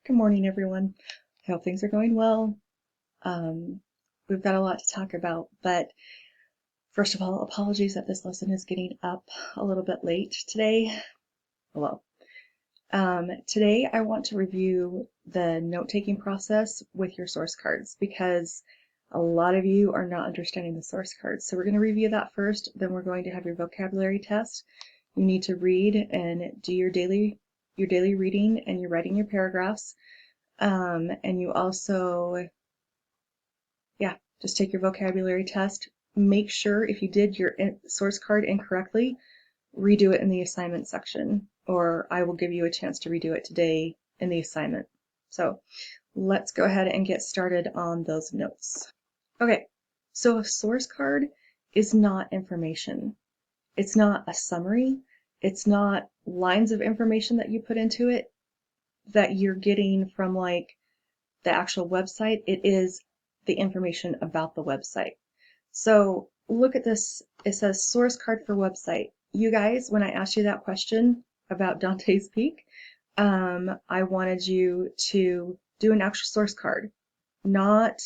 Good morning, everyone. I hope things are going well. We've got a lot to talk about, but first of all, apologies that this lesson is getting up a little bit late today. Hello. Today I want to review the note-taking process with your source cards because a lot of you are not understanding the source cards. So we're going to review that first, then we're going to have your vocabulary test. You need to read and do your daily reading, and you're writing your paragraphs. And you also, just take your vocabulary test. Make sure if you did your source card incorrectly, redo it in the assignment section, or I will give you a chance to redo it today in the assignment. So let's go ahead and get started on those notes. Okay, so a source card is not information. It's not a summary. It's not lines of information that you put into it that you're getting from like the actual website. It is the information about the website. So look at this. It says source card for website. You guys, when I asked you that question about Dante's Peak, I wanted you to do an actual source card, not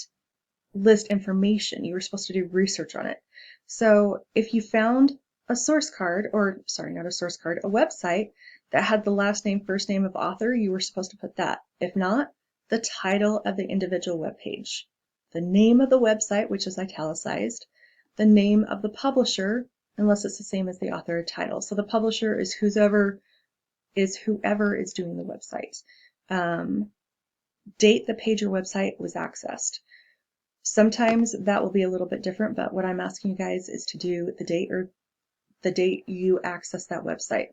list information. You were supposed to do research on it. So if you found a source card, or sorry, not a source card, a website that had the last name, first name of author, you were supposed to put that. If not, the title of the individual web page, the name of the website, which is italicized, the name of the publisher, unless it's the same as the author title. So the publisher is whoever is doing the website. Date the page or website was accessed. Sometimes that will be a little bit different, but what I'm asking you guys is to do the date or the date you access that website.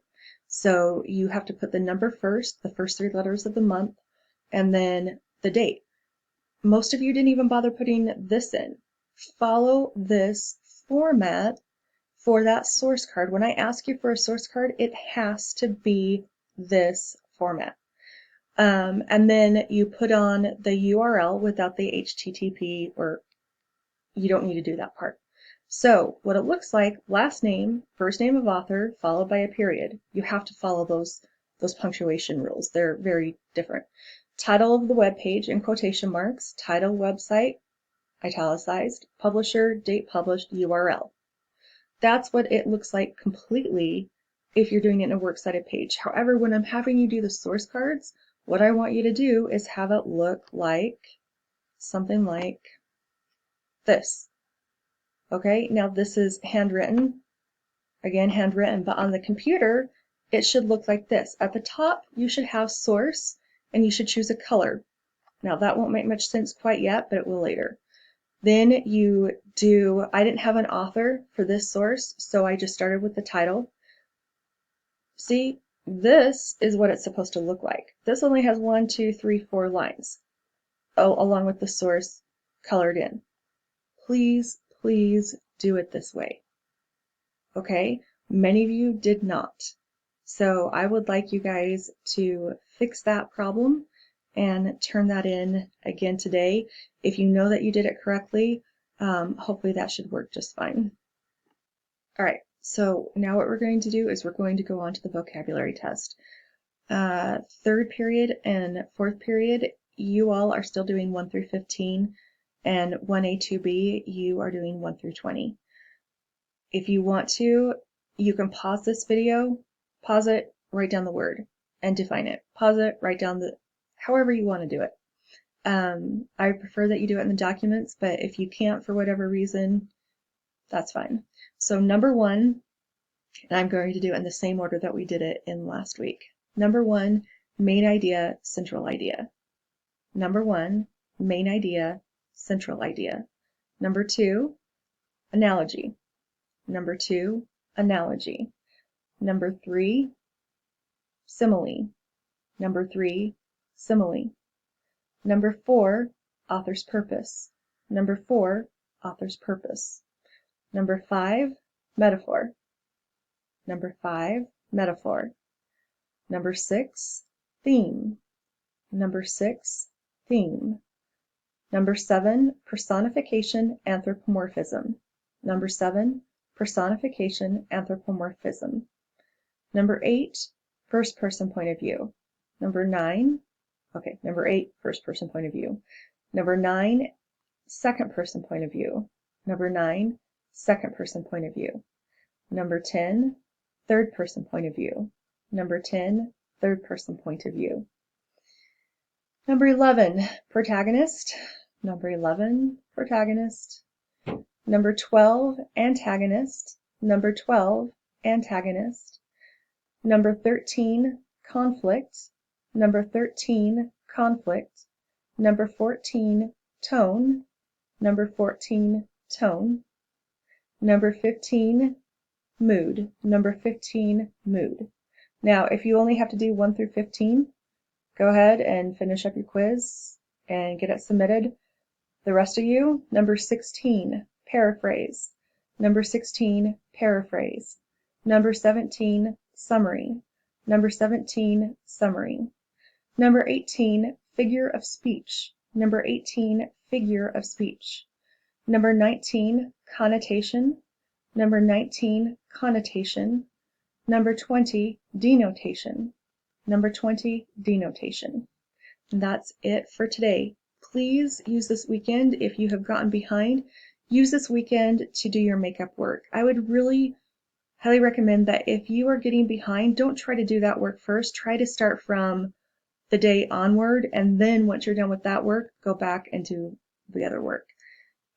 So you have to put the number first, the first 3 letters of the month, and then the date. Most of you didn't even bother putting this in. Follow this format for that source card. When I ask you for a source card, it has to be this format. And then you put on the URL without the HTTP, or you don't need to do that part. So what it looks like, last name, first name of author, followed by a period. You have to follow those punctuation rules. They're very different. Title of the web page in quotation marks, title, website, italicized, publisher, date published, URL. That's what it looks like completely if you're doing it in a works cited page. However, when I'm having you do the source cards, what I want you to do is have it look like something like this. Okay, now this is handwritten, again handwritten, but on the computer it should look like this. At the top you should have source and you should choose a color. Now that won't make much sense quite yet, but it will later. Then you do, I didn't have an author for this source, so I just started with the title. See, this is what it's supposed to look like. This only has 1, 2, 3, 4 lines, along with the source colored in. Please do it this way. Okay, many of you did not. So I would like you guys to fix that problem and turn that in again today. If you know that you did it correctly, hopefully that should work just fine. All right, so now what we're going to do is we're going to go on to the vocabulary test. 3rd period and 4th period, you all are still doing 1 through 15, and 1A, 2B, you are doing 1 through 20. If you want to, you can pause this video, pause it, write down the word, and define it. Pause it, write down however you want to do it. I prefer that you do it in the documents, but if you can't for whatever reason, that's fine. So number 1, and I'm going to do it in the same order that we did it in last week. Number 1, main idea, central idea. Number 1, main idea, central idea. Number 2, analogy. Number 2, analogy. Number 3, simile. Number 3, simile. Number 4, author's purpose. Number 4, author's purpose. Number 5, metaphor. Number 5, metaphor. Number 6, theme. Number 6, theme. Number 7, personification, anthropomorphism. Number 7, personification, anthropomorphism. Number 8, first person point of view. Number 9, Okay, number 8, first person point of view. Number 9, second person point of view. Number 9, second person point of view. Number 10, third person point of view. Number 10, third person point of view. Number 11, protagonist. Number 11, protagonist. Number 12, antagonist. Number 12, antagonist. Number 13, conflict. Number 13, conflict. Number 14, tone. Number 14, tone. Number 15, mood. Number 15, mood. Now, if you only have to do 1 through 15, go ahead and finish up your quiz and get it submitted. The rest of you, number 16, paraphrase. Number 16, paraphrase. Number 17, summary. Number 17, summary. Number 18, figure of speech. Number 18, figure of speech. Number 19, connotation. Number 19, connotation. Number 20, denotation. Number 20, denotation. And that's it for today. Please use this weekend, if you have gotten behind, use this weekend to do your makeup work. I would really highly recommend that if you are getting behind, don't try to do that work first. Try to start from the day onward, and then once you're done with that work, go back and do the other work.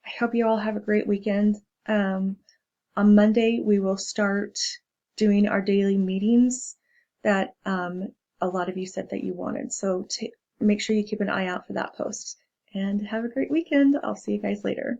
I hope you all have a great weekend. On Monday, we will start doing our daily meetings that a lot of you said that you wanted. So make sure you keep an eye out for that post. And have a great weekend. I'll see you guys later.